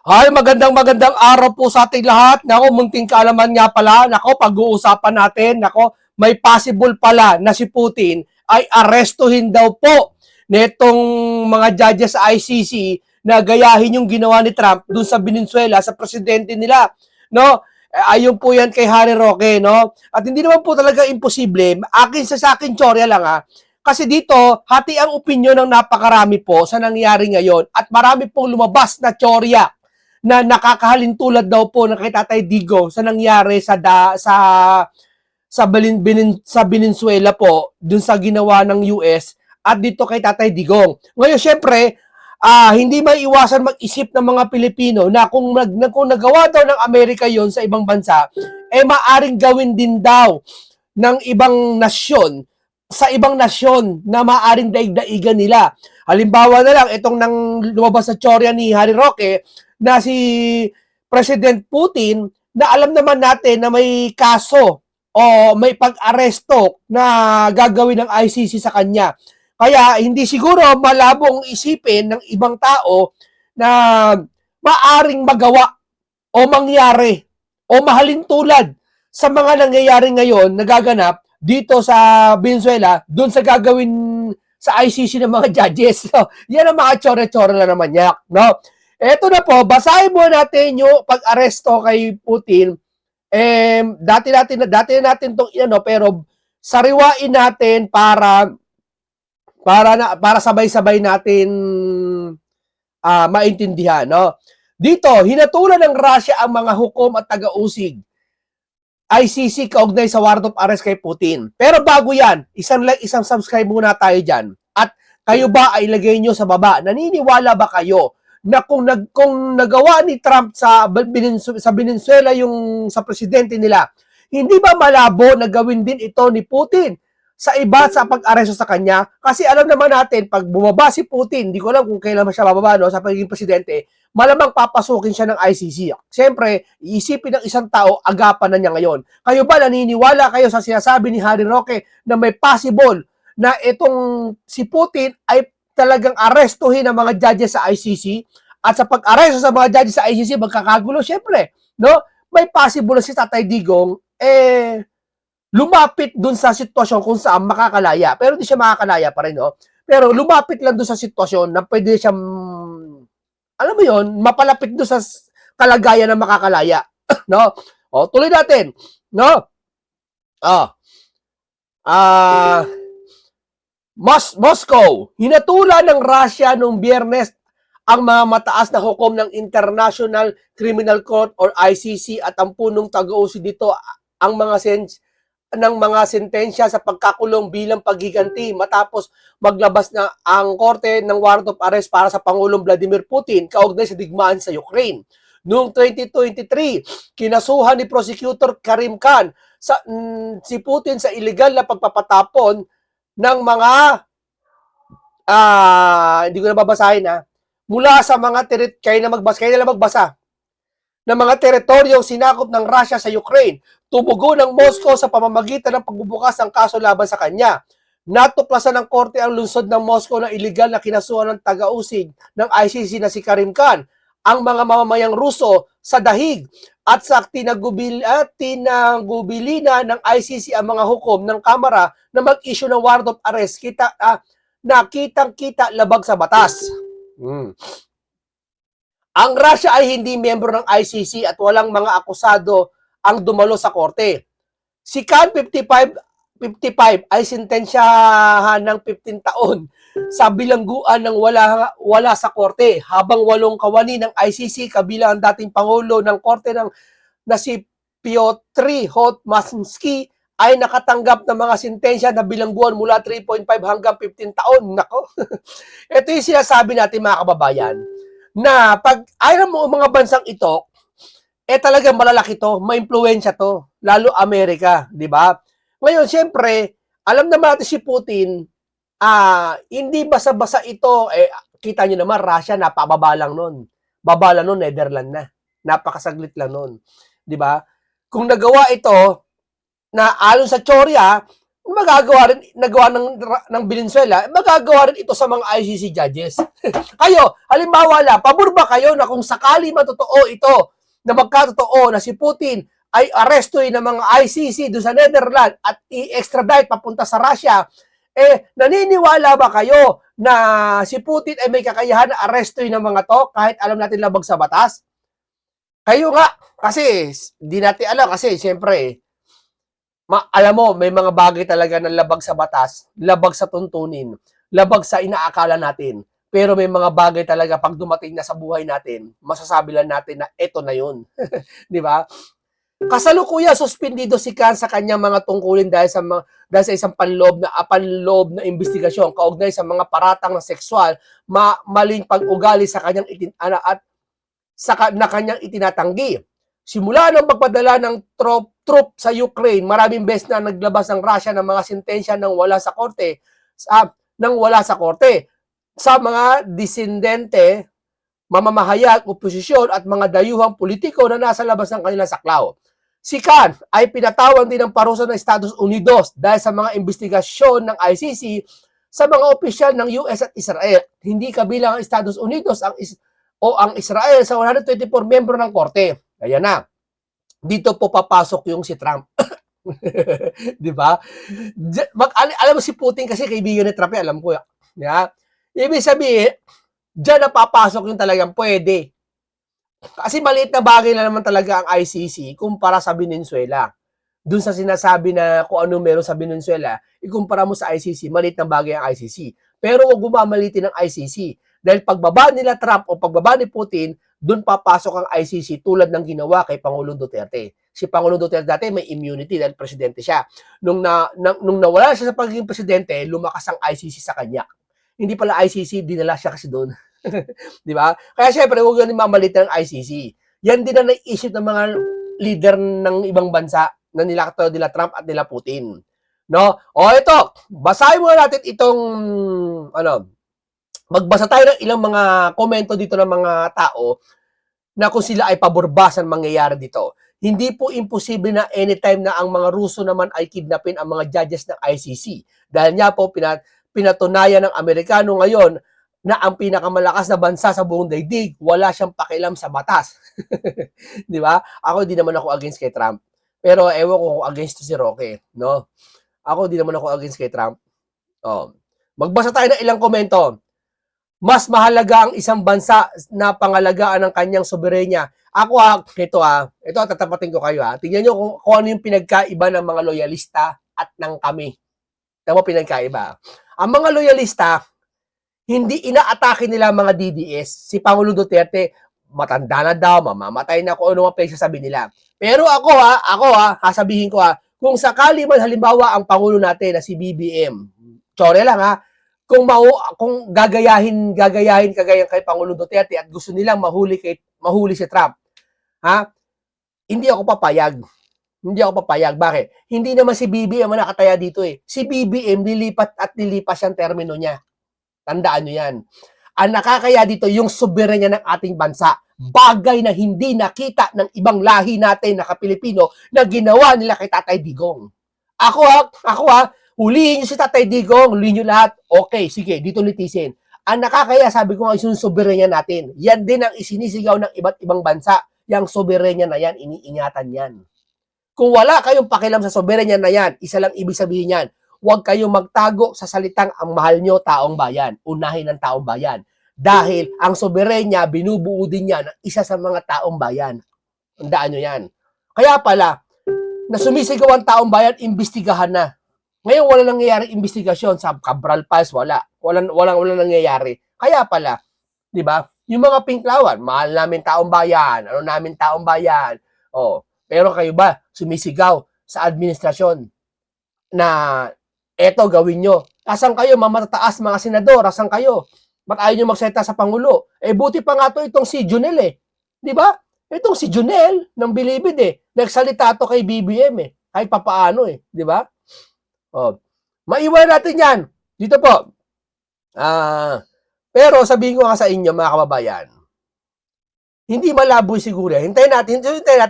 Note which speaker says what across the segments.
Speaker 1: Hi, magandang araw po sa ating lahat. Nako, munting kaalaman nga pala. Nako, pag-uusapan natin. Nako, may possible pala na si Putin ay arestuhin daw po netong mga judges sa ICC na gayahin yung ginawa ni Trump dun sa Venezuela, sa presidente nila. No? Ayun po yan kay Harry Roque, no? At hindi naman po talaga imposible. Sa akin, Chorya lang ha. Kasi dito, hati ang opinyon ng napakarami po sa nangyari ngayon at marami pong lumabas na Chorya na nakakahalintulad daw po ng kay Tatay Digo sa nangyari sa Venezuela po dun sa ginawa ng US at dito kay Tatay Digong. Ngayon syempre, hindi maiiwasan mag-isip ng mga Pilipino na kung nagawa daw ng Amerika yon sa ibang bansa, maaring gawin din daw ng ibang nasyon sa ibang nasyon na maaring daigdaigan nila. Halimbawa na lang, itong nang lumabas sa Chorya ni Harry Roque, na si President Putin na alam naman natin na may kaso o may pag-aresto na gagawin ng ICC sa kanya. Kaya hindi siguro malabong isipin ng ibang tao na maaring magawa o mangyari o mahalin tulad sa mga nangyayari ngayon nagaganap dito sa Venezuela doon sa gagawin sa ICC ng mga judges. So, yan ang mga chore-chore lang naman yak, no? Eto na po, basahin mo natin yung pag-aresto kay Putin. Dati na natin tong pero sariwain natin para sabay-sabay natin maintindihan, no? Dito, hinatulan ng Russia ang mga hukom at taga-usig ICC kaugnay sa warrant of arrest kay Putin. Pero bago yan, isang subscribe muna tayo dyan. At kayo ba ay ilagay nyo sa baba? Naniniwala ba kayo na kung nagawa ni Trump sa Venezuela yung sa presidente nila, hindi ba malabo na gawin din ito ni Putin sa iba sa pag-aresto sa kanya? Kasi alam naman natin, pag bumaba si Putin, hindi ko alam kung kailan siya bababa, no, sa pagiging presidente, malamang papasukin siya ng ICC. Siyempre, iisipin ng isang tao, agapan na niya ngayon. Kayo ba naniniwala kayo sa sinasabi ni Harry Roque na may possible na itong si Putin ay talagang arestuhin ng mga judges sa ICC? At sa pag-aresto sa mga judges sa ICC, magkakagulo, siyempre, no? May possible si Tatay Digong, lumapit dun sa sitwasyon kung saan makakalaya. Pero hindi siya makakalaya pa rin, no? Pero lumapit lang dun sa sitwasyon na pwede siyang, alam mo yon, mapalapit dun sa kalagayan na makakalaya. No? O, tuloy natin. No? Moscow, hinatulan ng Russia noong Biyernes ang mga mataas na hukom ng International Criminal Court or ICC at ang punong taga-usig dito ang mga sentensya sa pagkakulong bilang paghiganti matapos maglabas na ang korte ng warrant of arrest para sa Pangulong Vladimir Putin kaugnay sa digmaan sa Ukraine. Noong 2023, kinasuhan ni Prosecutor Karim Khan si Putin sa illegal na pagpapatapon ng mga hindi ko na babasahin mula sa mga kayo na magbasa ng mga teritoryong sinakop ng Russia sa Ukraine. Tumugon ng Moscow sa pamamagitan ng pagbubukas ng kaso laban sa kanya. Natuklasan ng korte ang lungsod ng Moscow na illegal na kinasuhan ng taga-usig ng ICC na si Karim Khan, ang mga mamamayang Ruso sa dahig at sa tinagubili ng ICC ang mga hukom ng Kamara na mag-issue ng warrant of arrest na kitang-kita labag sa batas. Ang Russia ay hindi miyembro ng ICC at walang mga akusado ang dumalo sa korte. Si Khan, 55 ay sintensyahan ng 15 taon sa bilangguan ng wala sa korte, habang 8 kawani ng ICC kabilang ang dating Pangulo ng Korte na si Piotr Hotmansky ay nakatanggap ng mga sintensya na bilangguan mula 3.5 hanggang 15 taon. Nako. Ito yung sinasabi natin mga kababayan, na pag ayaw mo mga bansang ito, talagang malalaki to, maimpluwensya to, lalo Amerika, di ba? Ngayon, siyempre, alam naman natin si Putin, hindi basa-basa ito, kita nyo naman, Russia, napababa lang nun. Baba lang nun, Netherlands na. Napakasaglit lang nun. Di ba? Kung nagawa ito, na alon sa Chorya, nagawa ng Venezuela, magagawa rin ito sa mga ICC judges. Kayo, halimbawa lang, pabor ba kayo na kung sakali matotoo ito, na magkatotoo na si Putin ay arestuin ng mga ICC doon sa Netherlands at i-extradite papunta sa Russia, naniniwala ba kayo na si Putin ay may kakayahan na arestuin ng mga to kahit alam natin labag sa batas? Kayo nga, kasi di natin alam kasi siyempre, alam mo, may mga bagay talaga na labag sa batas, labag sa tuntunin, labag sa inaakala natin. Pero may mga bagay talaga pag dumating na sa buhay natin, masasabi lang natin na eto na yun. Di ba? Kasalukuyan suspendido si Khan sa kanyang mga tungkulin dahil sa isang panloob na investigasyon kaugnay sa mga paratang na sexual, maling pag-ugali sa kanyang kanyang itinatanggi. Simula ng pagpadala ng troop sa Ukraine, maraming beses na naglabas ng Russia ng mga sentensya nang wala sa korte, sa mga disidente, mamamahayag, oposisyon at mga dayuhang politiko na nasa labas ng kanilang saklaw. Si Khan ay pinatawan din ng parusa ng Estados Unidos dahil sa mga investigasyon ng ICC sa mga opisyal ng US at Israel. Hindi kabilang ang Estados Unidos ang Israel sa 124 membro ng korte. Ayan na. Dito po papasok yung si Trump. Di ba? Alam mo si Putin kasi kaibigan ni Trump, alam ko. Yeah? Ibig sabihin, diyan na papasok yung talagang pwede. Kasi maliit na bagay na naman talaga ang ICC kumpara sa Venezuela. Doon sa sinasabi na kung ano meron sa Venezuela, ikumpara mo sa ICC, maliit na bagay ang ICC. Pero huwag bumamalitin ng ICC. Dahil pagbaba nila Trump o pagbaba ni Putin, doon papasok ang ICC tulad ng ginawa kay Pangulong Duterte. Si Pangulong Duterte dati may immunity dahil presidente siya. Nung nawala siya sa pagiging presidente, lumakas ang ICC sa kanya. Hindi pala ICC, dinala siya kasi doon. Di ba? Kaya syempre, huwag yan mamalitan ng ICC. Yan din ang naisip ng mga leader ng ibang bansa na nila Trump at nila Putin. No? O ito, basahin muna natin itong magbasa tayo ng ilang mga komento dito ng mga tao na kung sila ay pabor ba sa mangyayari dito. Hindi po imposible na anytime na ang mga Ruso naman ay kidnapin ang mga judges ng ICC. Dahil niya po pinatunayan ng Amerikano ngayon na ang pinakamalakas na bansa sa buong daigdig, wala siyang pakialam sa batas. Di ba? Ako di naman ako against kay Trump. Pero ewan ko kung against to si Roque, no? Ako di naman ako against kay Trump. Oh. Magbasa tayo ng ilang komento. Mas mahalaga ang isang bansa na pangalagaan ng kanyang soberenya. Ako ito tatapatin ko kayo Tingnan niyo kung ano yung pinagkaiba ng mga loyalista at ng kami. Tama pinagkaiba. Ang mga loyalista, hindi inaatake nila mga DDS. Si Pangulong Duterte, matanda na daw, mamamatay na kung ano ang pinagsasabi nila. Pero ako sasabihin ko kung sakali man halimbawa ang Pangulo natin na si BBM, sorry lang kung gagayahin kagaya kay Pangulong Duterte at gusto nilang mahuli si Trump, hindi ako papayag. Hindi ako papayag. Bakit? Hindi naman si BBM ang nakataya dito Si BBM, lilipat siyang termino niya. Tandaan nyo yan. Ang nakakaya dito, yung soberenya ng ating bansa. Bagay na hindi nakita ng ibang lahi natin na kapilipino na ginawa nila kay Tatay Digong. Ako hulihin nyo si Tatay Digong, hulihin nyo lahat. Okay, sige, dito litisin. Ang nakakaya, sabi ko nga, yung soberenya natin. Yan din ang isinisigaw ng iba't ibang bansa. Yang soberenya na yan, iniingatan yan. Kung wala kayong pakialam sa soberenya na yan, isa lang ibig sabihin yan, huwag kayong magtago sa salitang ang mahal nyo taong bayan. Unahin ng taong bayan. Dahil ang soberenya, binubuo din yan ng isa sa mga taong bayan. Tandaan nyo yan. Kaya pala, na sumisigaw ang taong bayan, imbestigahan na. Ngayon, wala nangyayari investigasyon. Sa Cabral Files, wala. Walang nangyayari. Kaya pala, di ba? Yung mga pinklawan, mahal namin taong bayan, ano namin taong bayan. Pero kayo ba, sumisigaw sa administrasyon na eto gawin nyo. Asan kayo, mamatataas mga senador? Asan kayo? Ba't ayaw nyo magseta sa Pangulo? Buti pa nga to itong si Junel Di ba? Itong si Junel ng Bilibid Nagsalita to kay BBM Kahit papaano Di ba? Maiwan natin yan. Dito po. Pero sabihin ko nga sa inyo mga kababayan, hindi malabo siguro. Hintayin natin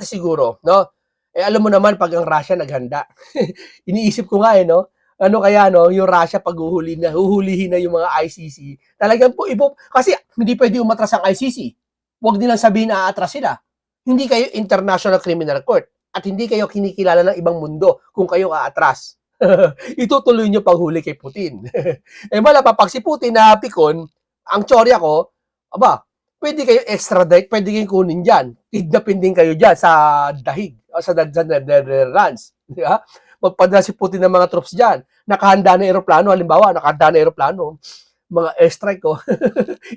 Speaker 1: siguro, no? Alam mo naman pag ang Russia naghanda. Iniisip ko nga no? ano kaya no, yung Russia pag huhulihin na yung mga ICC. Talagang po kasi hindi pwede umatras ang ICC. Huwag nilang sabihin na aatras sila. Hindi kayo International Criminal Court at hindi kayo kinikilala ng ibang mundo kung kayo aatras. Itutuloy nyo paghuli kay Putin. Eh malapa pag si Putin na pikon, ang tsorya ko, aba, pwede kayo extradite, pwede kayong kunin dyan. Kidnapin din kayo dyan sa dahig, o sa Netherlands. Di ba? Magpadala si Putin ng mga troops dyan. Nakahanda na aeroplano, halimbawa, nakahanda na aeroplano, mga airstrike ko.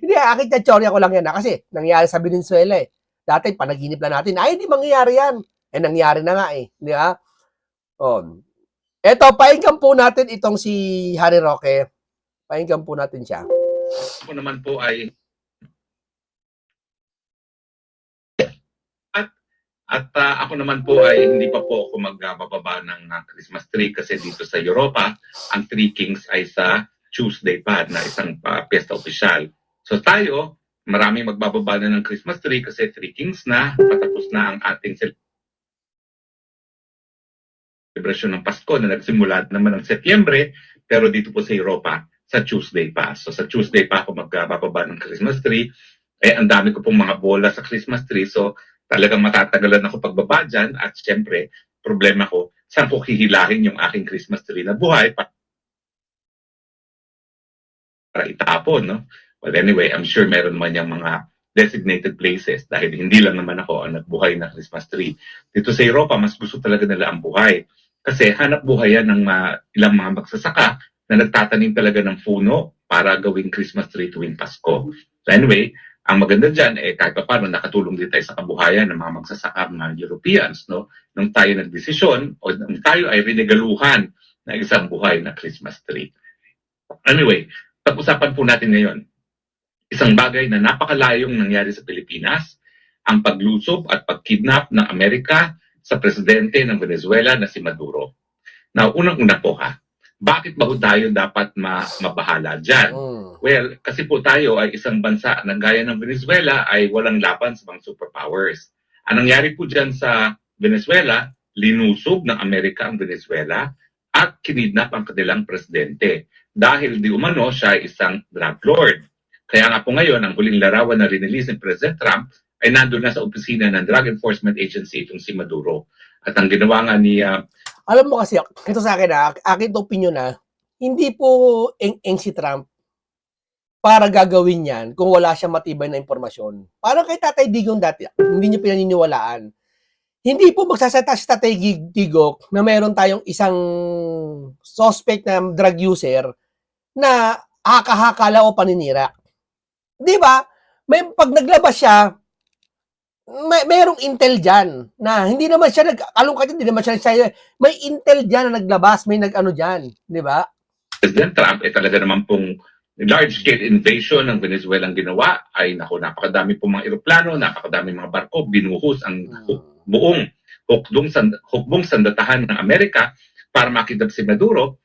Speaker 1: Hindi, akin na tsorya ko lang yan. Kasi nangyari sa Venezuela eh. Dati, panaginip lang natin, ay, hindi mangyayari yan. Eh, nangyari na nga eh. Di ba? Oh. Eto, painggan po natin itong si Harry Roque. Painggan po natin siya.
Speaker 2: Ako naman po ay ako naman po ay hindi pa po ako magbababa ng Christmas tree kasi dito sa Europa, ang Three Kings ay sa Tuesday pa na isang piyesta opisyal. So tayo, marami magbababa na ng Christmas tree kasi Three Kings na, patapos na ang ating celebration ng Pasko na nagsimula naman ng Setyembre, pero dito po sa Europa, sa Tuesday pa. So sa Tuesday pa ako magbababa ng Christmas tree. Eh, ang dami ko pong mga bola sa Christmas tree. So talagang matatagalan ako pagbaba dyan. At syempre, problema ko, saan ko hihilahin yung aking Christmas tree na buhay para itapon, no? But anyway, I'm sure meron man yung mga designated places dahil hindi lang naman ako ang nagbuhay na Christmas tree. Dito sa Europa, mas gusto talaga nila ang buhay. Kasi hanap buhay yan ng ilang mga magsasaka na nagtatanim talaga ng puno para gawing Christmas tree tuwing Pasko. So anyway, ang maganda dyan, kahit pa paano nakatulong din tayo sa kabuhayan ng mga magsasaka, mga Europeans, no? Nung tayo nagdesisyon o nung tayo ay rinegaluhan na isang buhay na Christmas tree. Anyway, pag-usapan po natin ngayon, isang bagay na napakalayong nangyari sa Pilipinas, ang paglusob at pagkidnap ng Amerika sa presidente ng Venezuela na si Maduro. Now, unang-una po bakit ba tayo dapat mabahala dyan? Well, kasi po tayo ay isang bansa na gaya ng Venezuela ay walang laban sa mga superpowers. Ang nangyari po dyan sa Venezuela, linusob ng Amerika ang Venezuela at kinidnap ang kanilang presidente dahil di umano siya ay isang drug lord. Kaya nga po ngayon, ang huling larawan na rinelease ni President Trump ay nandun na sa opisina ng Drug Enforcement Agency itong si Maduro. At ang ginawa nga ni
Speaker 1: alam mo kasi, ito sa akin akin to opinion hindi po eng si Trump para gagawin yan kung wala siyang matibay na impormasyon. Parang kay Tatay Digong dati, hindi niyo pinaniniwalaan. Hindi po magsasata si Tatay Digong na meron tayong isang suspect na drug user na haka-hakala o paninira. Di ba? May pag naglabas siya, merong intel dyan na hindi naman siya nag-alungkat, hindi naman siya may intel dyan na naglabas, may nag-ano dyan, di ba?
Speaker 2: President Trump talaga naman pong large-scale invasion ng Venezuela ang ginawa ay napakadami pong mga eroplano, napakadami mga barko, binuhos ang buong hukbong sandatahan ng Amerika para makidnap si Maduro.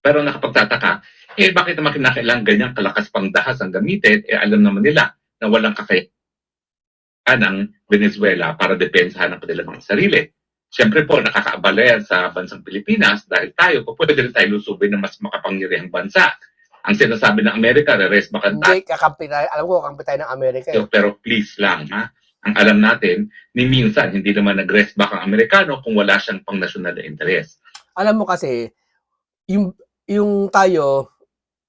Speaker 2: Pero nakapagtataka, bakit naman kinakailangan ganyang kalakas pang dahas ang gamitin? Alam naman nila na walang kakayahan ng Venezuela para depensahan ang kanilang mga sarili. Siyempre po, nakakaabala yan sa bansang Pilipinas dahil tayo, pwede rin tayo lusubin ng mas makapangyarihang bansa. Ang sinasabi ng Amerika, re-rest back tayo.
Speaker 1: Hindi, kakampi tayo. Alam ko, kakampi tayo ng Amerika.
Speaker 2: Pero please lang, ang alam natin, ni minsan, hindi naman nag-rest back ang Amerikano kung wala siyang pang-nasyonal na interes.
Speaker 1: Alam mo kasi, yung tayo,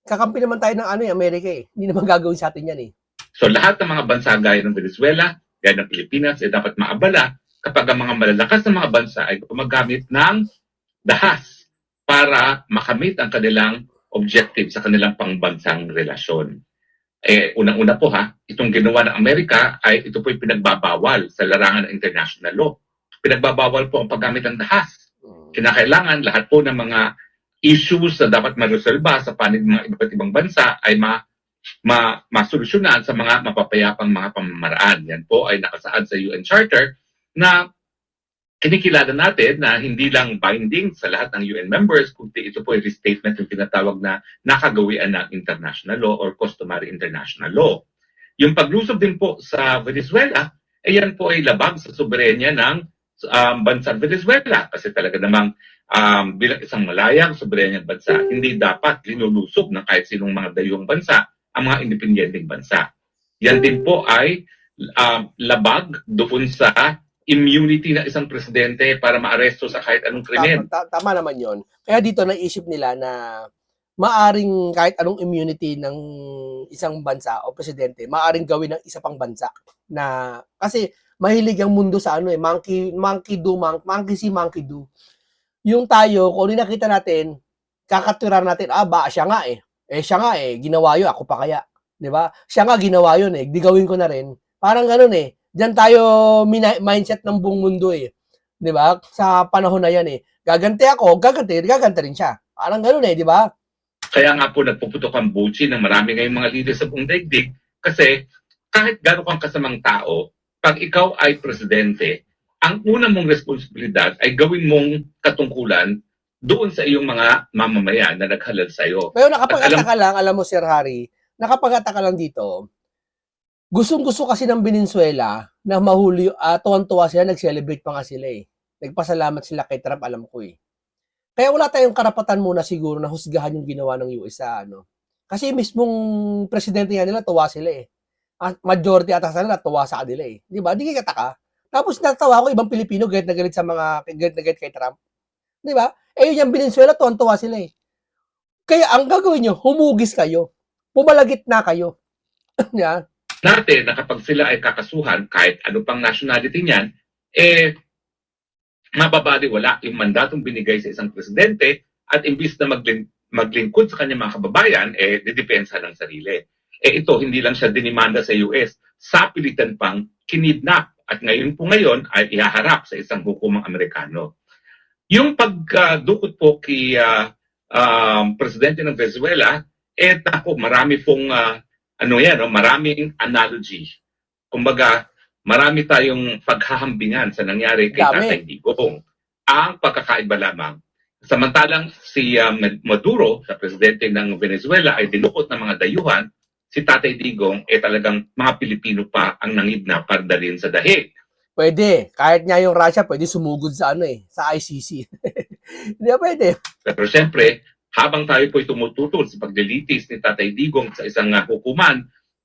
Speaker 1: kakampi naman tayo ng Amerika Hindi naman gagawin sa atin yan
Speaker 2: So lahat ng mga bansa gaya ng Venezuela, gaya ng Pilipinas, dapat maabala kapag ang mga malalakas na mga bansa ay gumagamit ng dahas para makamit ang kanilang objective sa kanilang pangbansang relasyon. Unang-una po itong ginawa ng Amerika ay ito po'y pinagbabawal sa larangan ng international law. Pinagbabawal po ang paggamit ng dahas. Kinakailangan lahat po ng mga issues na dapat maresolba sa panig ng mga iba't ibang bansa ay masolusyonan sa mga mapapayapang mga pamamaraan. Yan po ay nakasaad sa UN Charter na kinikilala natin na hindi lang binding sa lahat ng UN members, kundi ito po ay restatement yung tinatawag na nakagawian ng international law or customary international law. Yung paglusob din po sa Venezuela, yan po ay labag sa soberenya ng bansang Venezuela kasi talaga namang bilang isang malayang soberenyang bansa, hindi dapat linulusob ng kahit sinong mga dayuhang bansa ang mga independenteng bansa. Yan din po ay labag doon sa immunity ng isang presidente para maaresto sa kahit anong krimen.
Speaker 1: Tama naman yon. Kaya dito naisip nila na maaring kahit anong immunity ng isang bansa o presidente, maaring gawin ng isa pang bansa. Na, kasi mahilig ang mundo sa ano monkey see, monkey do. Yung tayo, kung ano nakita natin, kakaturan natin, siya nga eh. Siya nga eh, ginawa yun, ako pa kaya. Di ba? Siya nga ginawa yun eh, di gawin ko na rin. Parang ganun eh. Diyan tayo mindset ng buong mundo eh. Di ba? Sa panahon na yan eh. Gaganti ako, gaganti rin siya. Parang ganun eh, di ba?
Speaker 2: Kaya nga po nagpuputok ang buchi ng marami ngayong mga leaders sa buong daigdig kasi kahit gano'n kang kasamang tao, pag ikaw ay presidente, ang unang mong responsibilidad ay gawin mong katungkulan doon sa iyong mga mamamayan na naghalal sa iyo.
Speaker 1: Pero nakapag-ataka lang, alam mo Sir Harry, nakapag-ataka lang dito, gustong-gusto kasi ng Venezuela na mahuli, tuwan-tuwa sila, nag-celebrate pa nga sila eh. Nagpasalamat sila kay Trump, alam ko eh. Kaya wala tayong karapatan muna siguro na husgahan yung ginawa ng US sa ano. Kasi mismong presidente nga nila, tuwa sila eh. Majority ata sa nila, tuwa sa kanila eh. Di ba? Di kayo kataka. Tapos natawa ko, ibang Pilipino, galit na galit sa mga, galit na galit kay Trump. Di ba? Yung Venezuela, tuwan-tuwa sila eh. Kaya ang gagawin nyo, humugis kayo. Pumalagit na kayo. Yan.
Speaker 2: Natin na kapag sila ay kakasuhan, kahit ano pang nationality niyan, mababaliwala yung mandatong binigay sa isang presidente at imbis na maglingkod sa kanyang mga kababayan, didepensa ng sarili. Ito, hindi lang siya dinimanda sa US, sa pilitan pang kinidnap at ngayon ay ihaharap sa isang hukumang Amerikano. Yung pagdukot po kay presidente ng Venezuela, marami pong maraming analogy. Kumbaga, marami tayong paghahambingan sa nangyari kay Tatay Digong. Ang pagkakaiba lamang, samantalang si Maduro, sa presidente ng Venezuela, ay dinukot ng mga dayuhan, si Tatay Digong talagang mga Pilipino pa ang nangidnap para dalhin sa dahig.
Speaker 1: Pwede. Kahit nga yung Russia, pwede sumugod sa sa ICC. Hindi ba pwede?
Speaker 2: Pero siyempre, habang tayo po'y tumututol sa paglilitis ni Tatay Digong sa isang hukuman,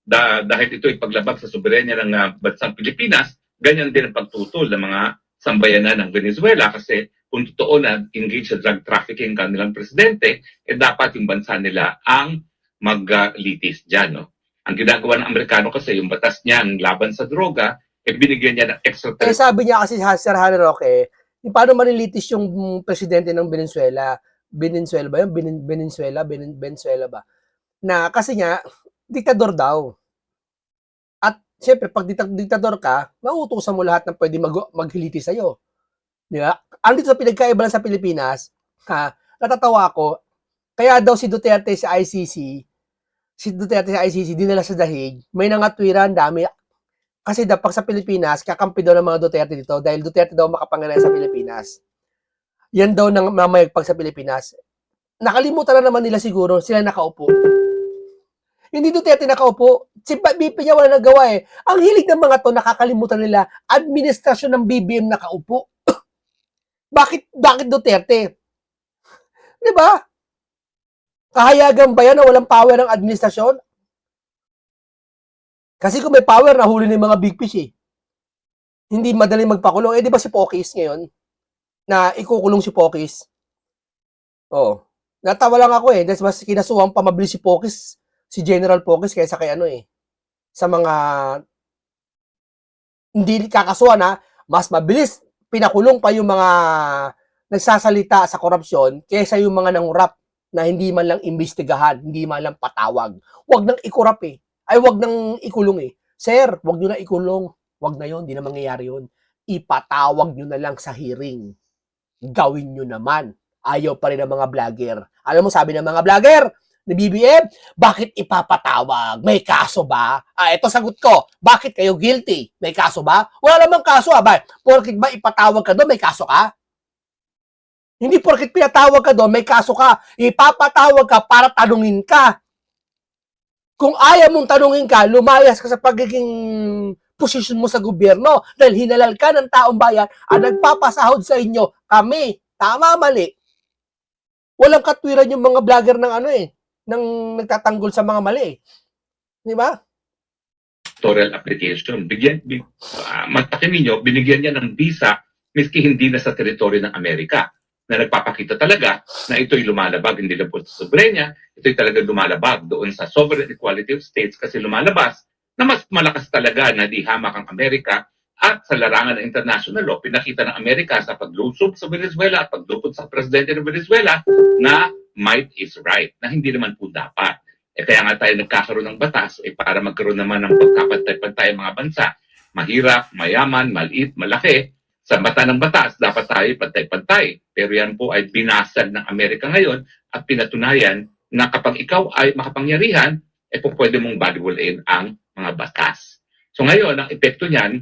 Speaker 2: dahil ito ay paglabag sa soberenya ng bansang Pilipinas, ganyan din ang pagtutol ng mga sambayanan ng Venezuela kasi kung totoo na engage sa drug trafficking kanilang presidente, dapat yung bansa nila ang maglitis dyan. No? Ang ginagawa ng Amerikano kasi yung batas niya ang laban sa droga, binigyan niya ng extra...
Speaker 1: sabi niya kasi Sir Harry Roque, paano manilitis yung presidente ng Venezuela? Venezuela ba yun? Venezuela ba? Na kasi nga, diktador daw. At siyempre, pag diktador ka, mauutusan mo lahat ng pwede maghiliti sa'yo. Di ba? Ang dito sa pinagkaiba sa Pilipinas, natatawa ako, kaya daw si Duterte sa ICC, dinala sa dahig, may nangatwiran, dami. Kasi pag sa Pilipinas, kakampi daw ng mga Duterte dito dahil Duterte daw makapangyarihan sa Pilipinas. Yan daw nang mamayagpag sa Pilipinas. Nakalimutan na naman nila siguro, sila nakaupo. Hindi Duterte nakaupo. Si BP niya wala nagawa eh. Ang hilig ng mga to, nakakalimutan nila, administrasyon ng BBM nakaupo. Bakit Duterte? Di ba? Kahayagan ba yan na walang power ng administrasyon? Kasi kung may power, nahuli na yung mga big fish eh. Hindi madaling magpakulong. Di ba si Pokis ngayon? Na ikukulong si Pokis. Oo. Natawa lang ako eh. Mas kinasuhan pa mabilis si Pokis, si General Pokis kaysa kay sa mga hindi kakasuhan mas mabilis pinakulong pa yung mga nagsasalita sa korupsyon kaysa yung mga nangurap na hindi man lang imbestigahan, hindi man lang patawag. Wag nang ikurap eh. Ay wag nang ikulong eh. Sir, wag nyo na ikulong. Wag na yun, hindi na mangyayari yun. Ipatawag nyo na lang sa hearing. Gawin nyo naman. Ayaw pa rin ng mga vlogger. Alam mo, sabi ng mga vlogger, ni BBM, bakit ipapatawag? May kaso ba? Ito sagot ko. Bakit kayo guilty? May kaso ba? Wala namang kaso ba? Porkit ba ipatawag ka doon, may kaso ka? Hindi porkit pinatawag ka doon, may kaso ka. Ipapatawag ka para tanungin ka. Kung ayaw mong tanungin ka, lumayas ka sa pagiging posisyon mo sa gobyerno dahil hinalal ka ng taong bayan at nagpapasahod sa inyo, kami, tama, mali, walang katwiran yung mga vlogger ng ng nagtatanggol sa mga mali. Di ba?
Speaker 2: Electoral application. Matakin ninyo, binigyan niya ng visa miski hindi na sa teritoryo ng Amerika na nagpapakita talaga na ito'y lumalabag, hindi lang po sa soberenya, ito'y talaga lumalabag doon sa sovereign equality of states kasi lumalabas na mas malakas talaga na di hamak ang Amerika at sa larangan ng international law, pinakita ng Amerika sa paglusob sa Venezuela at pagdukot sa presidente ng Venezuela na might is right, na hindi naman po dapat. Kaya nga tayo nagkakaroon ng batas para magkaroon naman ng pagkapantay-pantay mga bansa. Mahirap, mayaman, maliit, malaki. Sa mata ng batas, dapat tayo pantay-pantay. Pero yan po ay binasag ng Amerika ngayon at pinatunayan na kapag ikaw ay makapangyarihan, po pwede mong baliwalain ang mga batas. So ngayon, ang epekto niyan,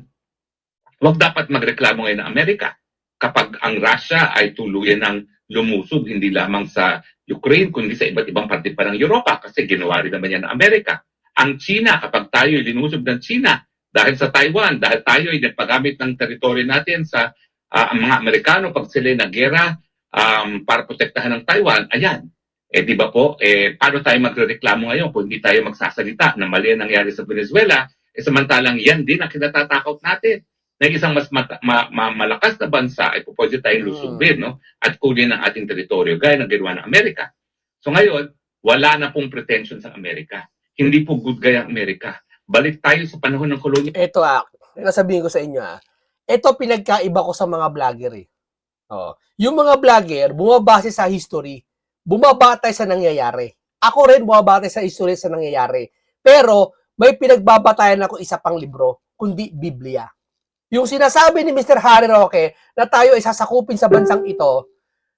Speaker 2: huwag dapat magreklamo ngayon ng Amerika kapag ang Russia ay tuluyan ng lumusog hindi lamang sa Ukraine kundi sa iba't ibang parte pa ng Europa kasi ginawa rin naman yan ng Amerika. Ang China, kapag tayo ay linusog ng China dahil sa Taiwan, dahil tayo ay nagpagamit ng teritoryo natin sa ang mga Amerikano pag sila naggera para protektahan ng Taiwan, ayan. Di ba po, paano tayo magreklamo ngayon kung hindi tayo magsasalita na mali ang nangyari sa Venezuela, samantalang yan din ang kinatatakot natin na isang mas malakas na bansa ay pwede tayong lusubin at kunin ang ating teritoryo gaya ng ginawa ng Amerika. So ngayon, wala na pong pretension sa Amerika. Hindi po good guy ang Amerika. Balik tayo sa panahon ng kolonya.
Speaker 1: Ito nasabihin ko sa inyo ito pinagkaiba ko sa mga vlogger yung mga vlogger, bumabase sa history, bumabatay sa nangyayari. Ako rin bumabatay sa history sa nangyayari. Pero may pinagbabatayan ako isa pang libro, kundi Biblia. Yung sinasabi ni Mr. Harry Roque na tayo ay sasakupin sa bansang ito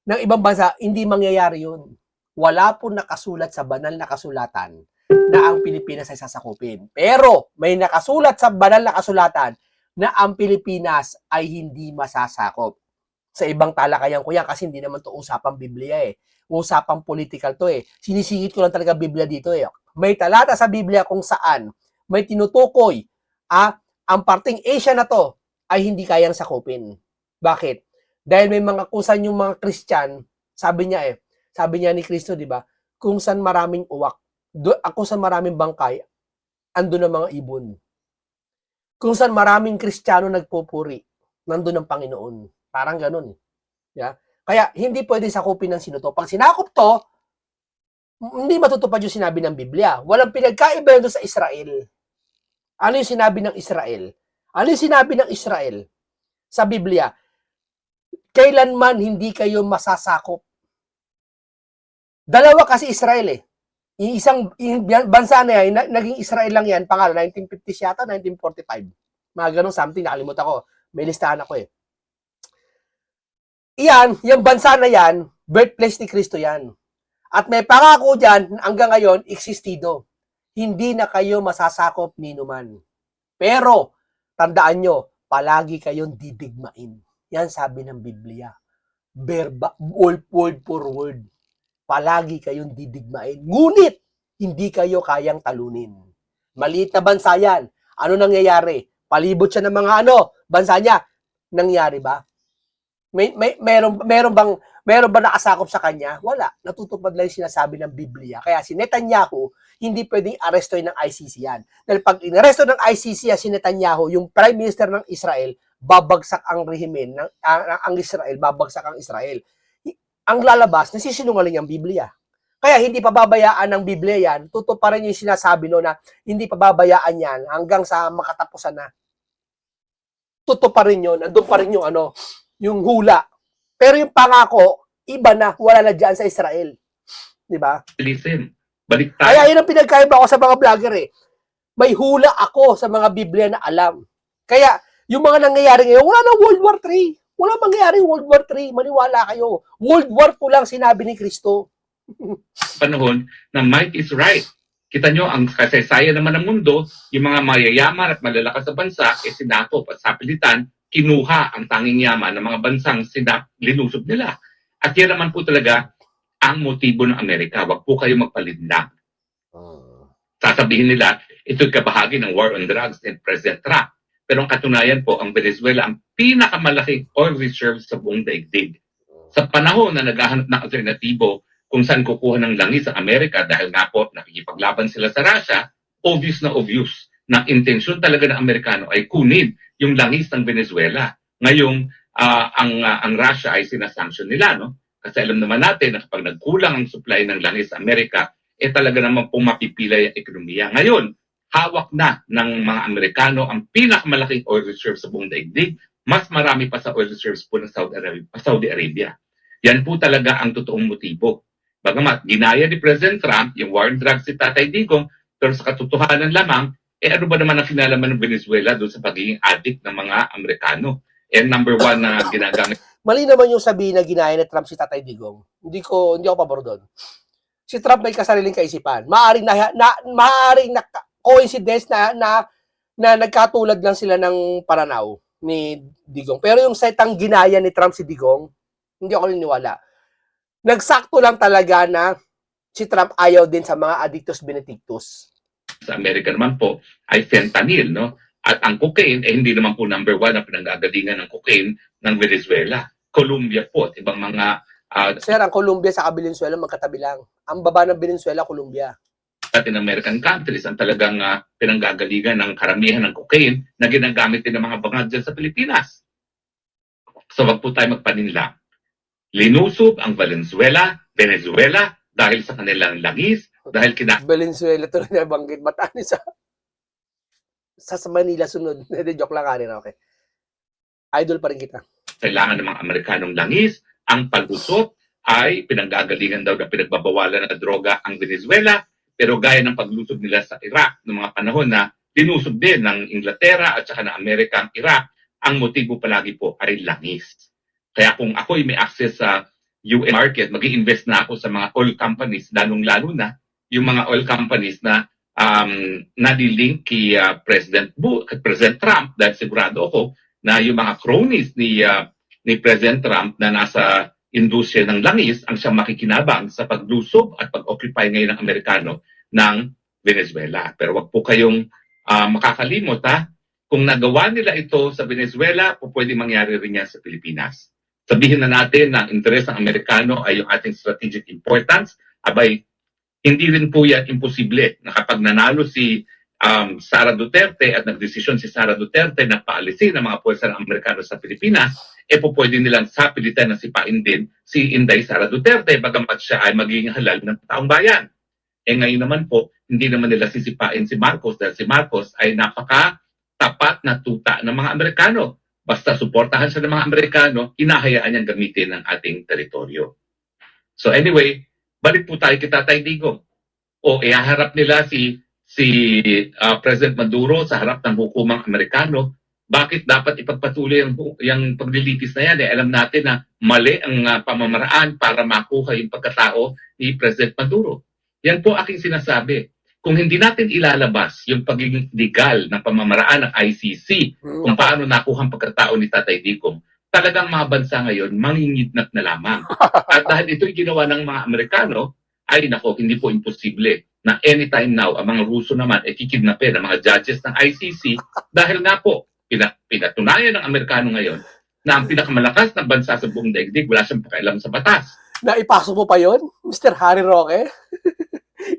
Speaker 1: ng ibang bansa, hindi mangyayari yun. Wala po nakasulat sa banal na kasulatan na ang Pilipinas ay sasakupin. Pero may nakasulat sa banal na kasulatan na ang Pilipinas ay hindi masasakop. Sa ibang talakayan ko yan kasi hindi naman to usapang Biblia Usapang political to Sinisingit ko lang talaga Biblia dito May talata sa Biblia kung saan may tinutukoy ang parting Asia na to ay hindi kayang sakupin. Bakit? Dahil may mga kung saan yung mga Christian, sabi niya ni Kristo, di ba? Kung saan maraming uwak, kung saan maraming bangkay, andun ang mga ibon. Kung saan maraming Kristiyano nagpupuri, nandun ang Panginoon. Parang ganun. Yeah? Kaya hindi pwede sakupin ng sino to. Pag sinakop to, hindi matutupad yung sinabi ng Biblia. Walang pinagkaiba yun sa Israel. Ano yung sinabi ng Israel? Ano yung sinabi ng Israel sa Biblia? Kailanman hindi kayo masasakop. Dalawa kasi Israel Yung bansa na yan, naging Israel lang yan, pangalan, 1950s yata, 1945. Mga ganun something, nakalimutan ko. May listahan ako yung bansa na yan, birthplace ni Kristo yan. At may pangako dyan, hanggang ngayon, existido. Hindi na kayo masasakop ni numan. Pero, tandaan nyo, palagi kayong didigmain. Yan sabi ng Biblia. Word for word. Palagi kayong didigmain. Ngunit, hindi kayo kayang talunin. Maliit na bansa yan. Ano nangyayari? Palibot siya ng mga bansa niya. Nangyari ba? Meron ba nakasakop sa kanya? Wala. Natutupad lang yung sinasabi ng Biblia. Kaya si Netanyahu, hindi pwedeng arestoin ng ICC yan. Dahil pag inaresto ng ICC si Netanyahu, yung Prime Minister ng Israel, babagsak ang rehimen, ang Israel, babagsak ang Israel. Ang lalabas, nasisinungaling ang Biblia. Kaya hindi pababayaan ng Biblia yan, pa rin yung sinasabi na hindi pababayaan yan hanggang sa makatapusan na. Pa rin yun, andun pa rin yung hula. Pero yung pangako, iba na, wala na dyan sa Israel. Di ba?
Speaker 2: Listen, balik tayo.
Speaker 1: Kaya yun ang pinagkaiba ko sa mga vlogger May hula ako sa mga Biblia na alam. Kaya, yung mga nangyayari ngayon, wala na World War III. Wala mangyayaring World War III. Maniwala kayo. World War II lang sinabi ni Kristo.
Speaker 2: Panahon na might is right. Kita nyo, ang kasaysayan naman ng mundo, yung mga mayayaman at malalakas na bansa, sinakop at sapilitan, kinuha ang tanging yaman ng mga bansang linusob nila. At yan naman po talaga ang motibo ng Amerika. Huwag po kayo magpalinlang. Sasabihin nila, ito'y kabahagi ng war on drugs ni President Trump. Pero ang katunayan po, ang Venezuela ang pinakamalaking oil reserves sa buong daigdig. Sa panahon na naghahanap ng alternatibo kung saan kukuha ng langis sa Amerika dahil nga po nakikipaglaban sila sa Russia, obvious na intensyon talaga ng Amerikano ay kunin yung langis ng Venezuela. Ngayong ang Russia ay sinasanction nila, no? Kasi alam naman natin na kapag nagkulang ang supply ng langis sa Amerika, talaga naman pong mapipilay ang ekonomiya. Ngayon, hawak na ng mga Amerikano ang pinakamalaking oil reserve sa buong daigdig, mas marami pa sa oil reserves po ng Saudi Arabia. Yan po talaga ang totoong motibo. Bagamat ginaya ni President Trump yung war on drugs si Tatay Digong, pero sa katotohanan lamang, ano ba naman ang kinalaman ng Venezuela doon sa pagiging addict ng mga Amerikano? Number one na ginagamit.
Speaker 1: Mali naman yung sabihin na ginaya ni Trump si Tatay Digong. Hindi ako pabor doon. Si Trump may kasariling kaisipan. Maaring na coincidence na nagkatulad lang sila ng pananaw ni Digong. Pero yung setang ginaya ni Trump si Digong, hindi ako niniwala. Nagsakto lang talaga na si Trump ayaw din sa mga addictus benedictus.
Speaker 2: Sa Amerika naman po ay fentanyl, no? At ang cocaine hindi naman po number one na pinanggagalingan ng cocaine ng Venezuela. Colombia po at ibang mga
Speaker 1: Sir, ang Colombia sa Venezuela magkatabi lang. Ang baba ng Venezuela, Colombia.
Speaker 2: Latin American countries ang talagang pinanggagalingan ng karamihan ng cocaine na ginagamit din ng mga bangag dyan sa Pilipinas. So wag po tayo magpaninla. Linusob ang Venezuela dahil sa kanilang langis, dahil
Speaker 1: Venezuela to na banggit. Bataan sa Manila sunod. Joke lang kanina, okay. Idol pa rin kita.
Speaker 2: Kailangan ng mga Amerikanong langis, ang pag-usot ay pinanggagalingan daw na pinagbabawalan ng droga ang Venezuela, pero gaya ng paglusob nila sa Iraq noong mga panahon na linusob din ng Inglaterra at saka ng Amerika ang Iraq, ang motibo palagi po ay langis. Kaya kung ako'y may access sa US market, mag-i-invest na ako sa mga oil companies, lalong-lalo na yung mga oil companies na nalilink kay President Trump, dahil sigurado ako na yung mga cronies ni President Trump na nasa industriya ng langis ang siyang makikinabang sa paglusob at pag-occupy ngayon ng Amerikano ng Venezuela. Pero wag po kayong makakalimot, ha? Kung nagawa nila ito sa Venezuela, pwede mangyari rin yan sa Pilipinas. Sabihin na natin na ang interes ng Amerikano ay yung ating strategic importance, abay, hindi rin po yan imposible na kapag nanalo si Sara Duterte at nagdesisyon si Sara Duterte na paalisin ang mga puwersa ng Amerikano sa Pilipinas, pwede nilang sapilitan na sipain din si Inday Sara Duterte bagamat siya ay magiging halal ng taong bayan. Ngayon naman po, hindi naman nila sisipain si Marcos dahil si Marcos ay napaka-tapat na tuta ng mga Amerikano. Basta suportahan siya ng mga Amerikano, hinahayaan niyang gamitin ang ating teritoryo. So anyway, balik po tayo kay Tatay Digong. Ihaharap nila si President Maduro sa harap ng hukumang Amerikano. Bakit dapat ipagpatuloy yung paglilitis na yan? Alam natin na mali ang pamamaraan para makuha yung pagkatao ni President Maduro. Yan po aking sinasabi. Kung hindi natin ilalabas yung pagiging legal ng pamamaraan ng ICC, kung paano nakuha ang pagkatao ni Tatay Digong, talagang mga bansa ngayon mangingidnap na lamang. At dahil ito'y ginawa ng mga Amerikano, ay nako, hindi po imposible na anytime now, ang mga Ruso naman ay kikidnapin ang mga judges ng ICC dahil nga po, pinatunayan ng Amerikano ngayon na ang pinakamalakas na bansa sa buong daigdig, wala siyang pakialam sa batas.
Speaker 1: Naipasok mo pa yon, Mr. Harry Roque?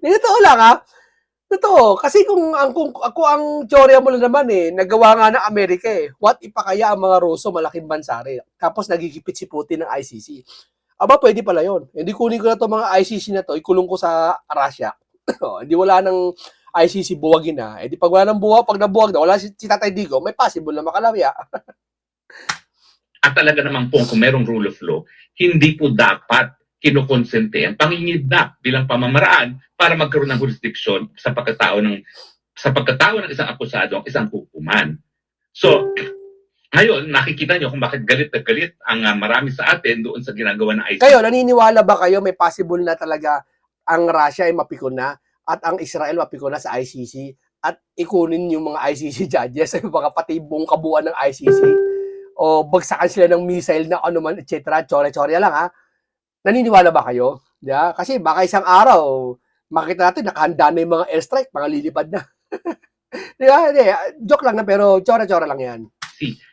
Speaker 1: Totoo lang, ha? Totoo. Kasi kung ako ang teorya mo lang naman nagawa nga ng Amerika What if pa kaya ang mga Ruso malaking bansa rin? Tapos nagigipit si Putin ng ICC. Aba, pwede pala yon. Hindi kunin ko na to mga ICC na to, ikulong ko sa Russia. Hindi wala ng ICC buwagin na. Di pag wala ng buwag, pag nabuwag na, wala si Tatay Digong, may possible na makalawya.
Speaker 2: At talaga naman po, kung merong rule of law, hindi po dapat kinukonsente ang pangingidnap bilang pamamaraan para magkaroon ng jurisdiction sa pagkatao ng isang akusado ang isang hukuman. So, ngayon, nakikita nyo kung bakit galit na galit ang marami sa atin doon sa ginagawa ng ICC.
Speaker 1: Kayo, naniniwala ba kayo may possible na talaga ang Russia ay mapikon na at ang Israel mapikon na sa ICC at ikunin yung mga ICC judges, mga pati buong kabuuan ng ICC o bagsakan sila ng missile na ano man, etc. Chore-chore lang, ha? Naniniwala ba kayo? Yeah? Kasi baka isang araw, makita natin, nakahanda na yung mga airstrike, mga lilipad na. Diba? Joke lang na, pero chore-chore lang yan.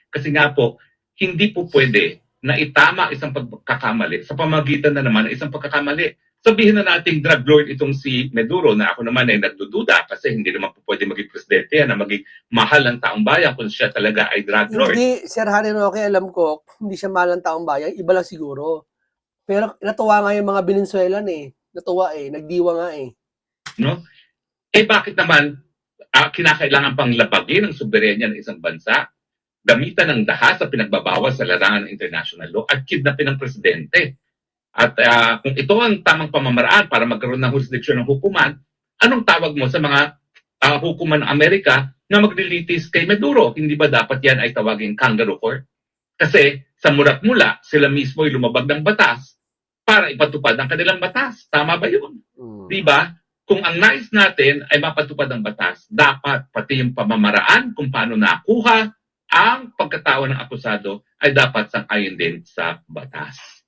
Speaker 2: Kasi nga po, hindi po pwede na itama isang pagkakamali sa pamagitan na naman ng isang pagkakamali. Sabihin na nating drug lord itong si Maduro na ako naman ay nagdududa kasi hindi naman po pwede maging presidente yan na maging mahal ng taong bayan kung siya talaga ay drug lord.
Speaker 1: Hindi, Sir Harry Roque, alam ko, hindi siya mahal ng taong bayan, iba lang siguro. Pero natuwa nga yung mga Venezuelan eh. Natuwa eh, nagdiwa nga eh.
Speaker 2: No? Bakit naman kinakailangan pang labagin ang soberenya ng isang bansa, gamitan ng dahas sa pinagbabawal sa larangan ng international law at kidnapin ng presidente? At kung ito ang tamang pamamaraan para magkaroon ng jurisdiksyon ng hukuman, anong tawag mo sa mga hukuman ng Amerika na maglilitis kay Maduro? Hindi ba dapat yan ay tawagin kangaroo court? Kasi sa mulat-mula, sila mismo ay lumabag ng batas para ipatupad ang kanilang batas. Tama ba yun? Di ba? Kung ang nais natin ay mapatupad ang batas, dapat pati yung pamamaraan kung paano nakuha ang pagkatao ng akusado ay dapat sang-ayon din sa batas.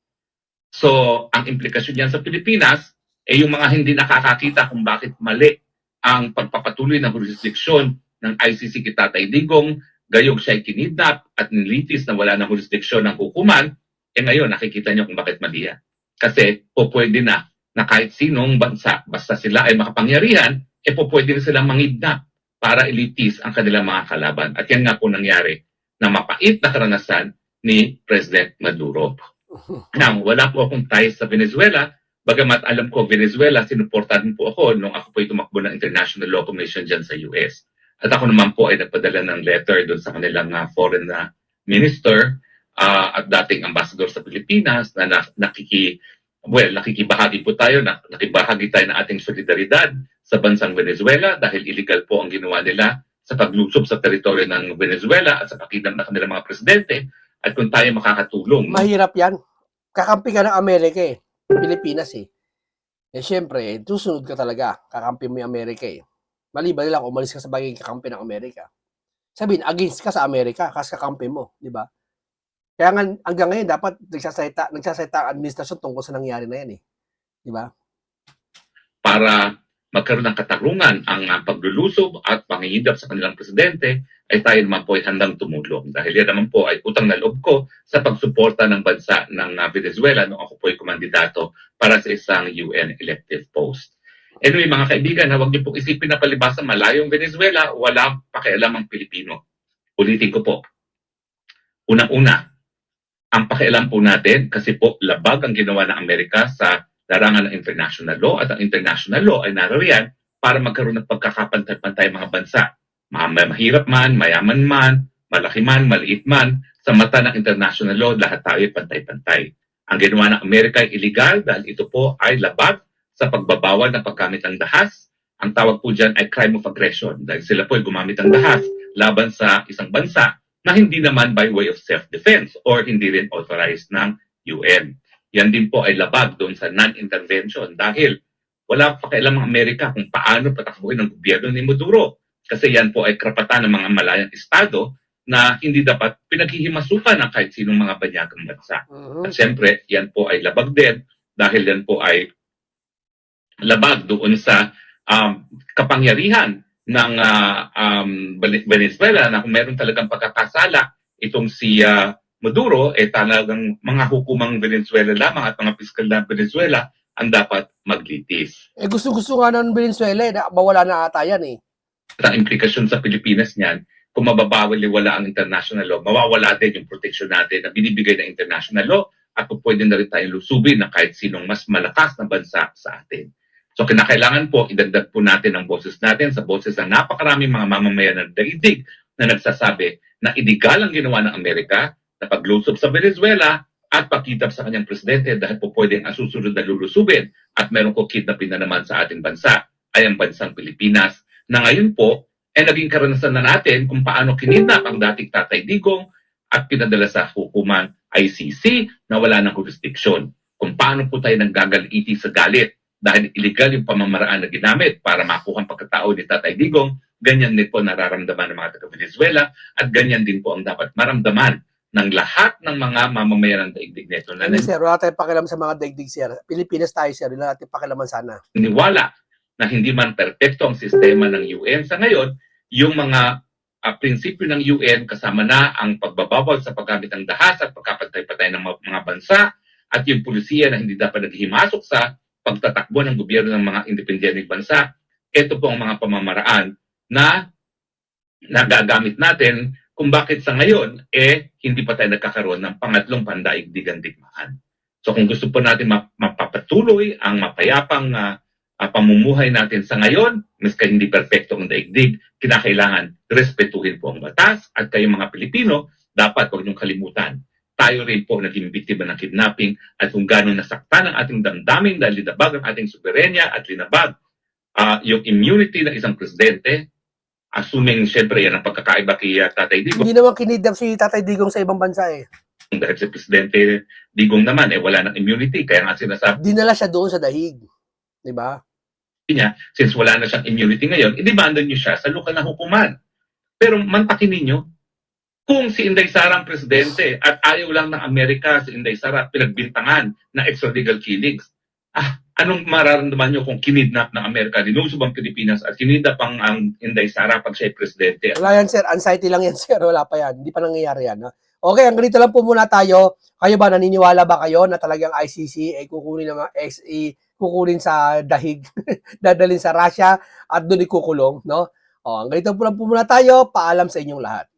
Speaker 2: So, ang implikasyon niyan sa Pilipinas ay yung mga hindi nakakakita kung bakit mali ang pagpapatuloy ng jurisdiksyon ng ICC kay Tatay Digong, gayong siya ay kinidnap at nilitis na wala ng jurisdiksyon ng hukuman, ngayon nakikita niyo kung bakit mali yan. Kasi pwede na kahit sinong bansa, basta sila ay makapangyarihan, pwede na silang mangidnap para ilitis ang kanilang mga kalaban. At yan nga po nangyari na mapait na karanasan ni President Maduro. Now, wala po akong ties sa Venezuela, bagamat alam ko Venezuela, sinuportahan po ako nung ako po ay tumakbo ng International Law Commission dyan sa US. At ako naman po ay nagpadala ng letter doon sa kanilang foreign minister at dating ambassador sa Pilipinas na nakikibahagi po tayo, nakibahagi tayo ng ating solidaridad sa bansang Venezuela dahil illegal po ang ginawa nila sa paglusob sa teritoryo ng Venezuela at sa pakidam ng kanilang mga presidente. At kung tayo makakatulong.
Speaker 1: Mahirap yan. Kakampi ka ng Amerika eh. Pilipinas eh. Siyempre, susunod ka talaga. Kakampi mo yung Amerika eh. Maliban nila kung umalis ka sa bagay kakampi ng Amerika. Sabihin, against ka sa Amerika kasi kakampi mo. Di ba? Kaya nga, hanggang ngayon, dapat nagsasalita ang administrasyon tungkol sa nangyari na yan eh. Di ba?
Speaker 2: Para magkaroon ng katarungan ang paglulusob at pangihidap sa kanilang presidente, ay tayo naman po ay handang tumulong. Dahil yan naman po ay utang na loob ko sa pagsuporta ng bansa ng Venezuela nung ako po ay kumandidato para sa isang UN elective post. Anyway, mga kaibigan, huwag niyo po isipin na palibasa malayong Venezuela, wala pakialam ang Pilipino. Ulitin ko po. Unang-una, ang pakialam po natin kasi po labag ang ginawa ng Amerika sa larangan ng international law at ang international law ay narariyan para magkaroon ng pagkakapantay-pantay mga bansa. Mahirap man, mayaman man, malaki man, maliit man, sa mata ng international law, lahat tayo ay pantay-pantay. Ang ginawa ng Amerika ay illegal dahil ito po ay labag sa pagbabawal ng paggamit ng dahas. Ang tawag po dyan ay crime of aggression dahil sila po ay gumamit ng dahas laban sa isang bansa na hindi naman by way of self-defense or hindi rin authorized ng UN. Yan din po ay labag doon sa non-intervention dahil wala pa kailang ang Amerika kung paano patakbuhin ng gobyerno ni Maduro. Kasi yan po ay karapatan ng mga malayang estado na hindi dapat pinaghihimasukan ng kahit sinong mga banyagang bansa. At siyempre, yan po ay labag din dahil yan po ay labag doon sa kapangyarihan ng Venezuela na kung meron talagang pagkakasala itong si Maduro, talagang mga hukumang Venezuela lamang at mga piskal na Venezuela ang dapat maglitis.
Speaker 1: Gusto-gusto nga ng Venezuela eh, bawala na ata yan eh.
Speaker 2: Ang implikasyon sa Pilipinas niyan, kung mababawal-wala ang international law, mawawala din yung protection natin na binibigay ng international law at pwede na rin tayong lusubin ng kahit sinong mas malakas na bansa sa atin. So kinakailangan po, idagdag po natin ang boses natin sa boses ng napakaraming mga mamamayan ng daigdig na nagsasabi na illegal ang ginawa ng Amerika na paglusob sa Venezuela at pakitap sa kanyang presidente dahil po pwedeng ang susunod na lulusubin at meron ko kidnapin na naman sa ating bansa ay ang bansang Pilipinas na ngayon po ay naging karanasan na natin kung paano kinidnap ang dating Tatay Digong at pinadala sa hukuman ICC na wala ng jurisdiksyon. Kung paano po tayo nanggagaliti sa galit dahil illegal yung pamamaraan na ginamit para makuha ang pagkatao ni Tatay Digong, ganyan din po nararamdaman ng mga taga-Venezuela at ganyan din po ang dapat maramdaman ng lahat ng mga mamamayan ng daigdig nito.
Speaker 1: Hindi sir, wala tayong pakialam sa mga daigdig sir. Pilipinas tayo sir, wala natin pakialaman sana.
Speaker 2: Niwala na hindi man perpekto ang sistema ng UN sa ngayon, yung mga prinsipyo ng UN kasama na ang pagbabawal sa paggamit ng dahas at pagkapatay-patay ng mga bansa at yung pulisiya na hindi dapat naghihimasok sa pagtatakbo ng gobyerno ng mga independenteng bansa. Ito po ang mga pamamaraan na nagagamit natin kung bakit sa ngayon hindi pa tayo nagkakaroon ng pangatlong pandaigdigan digmaan. So kung gusto po natin mapapatuloy ang mapayapang pamumuhay natin sa ngayon, miska hindi perfecto ang daigdig, kinakailangan respetuhin po ang batas at kayong mga Pilipino, dapat huwag niyong kalimutan. Tayo rin po naging biktima ng kidnapping at kung gano'ng nasaktan ang ating damdamin dahil linabag ang ating soberenya at linabag yung immunity ng isang presidente, assuming syempre yan ang pagkakaiba kay Tatay Digong.
Speaker 1: Hindi naman kinidnap si Tatay Digong sa ibang bansa eh.
Speaker 2: Dahil si Presidente Digong naman wala ng immunity, kaya nga sinasabi
Speaker 1: Dinala siya doon sa dahig. Di ba?
Speaker 2: niya, since wala na siyang immunity ngayon, idibanda niyo siya sa lokal na hukuman. Pero mantakin ninyo, kung si Inday Sara ang presidente at ayaw lang ng Amerika si Inday Sara pinagbintangan na extralegal killings, anong mararamdaman niyo kung kinidnap ng Amerika, dinusob ang Pilipinas at kinidnap ang Inday Sara pag siya ay presidente?
Speaker 1: Wala yan, sir. Anxiety lang yan, sir. Wala pa yan. Hindi pa nangyayari yan. Ha? Okay, ang ganito lang po muna tayo. Kayo ba, naniniwala ba kayo na talagang ICC ay kukunin ng mga kukunin sa dahig, dadalhin sa Russia at doon ikukulong, no? O, ang ganito po lang po muna tayo. Paalam sa inyong lahat.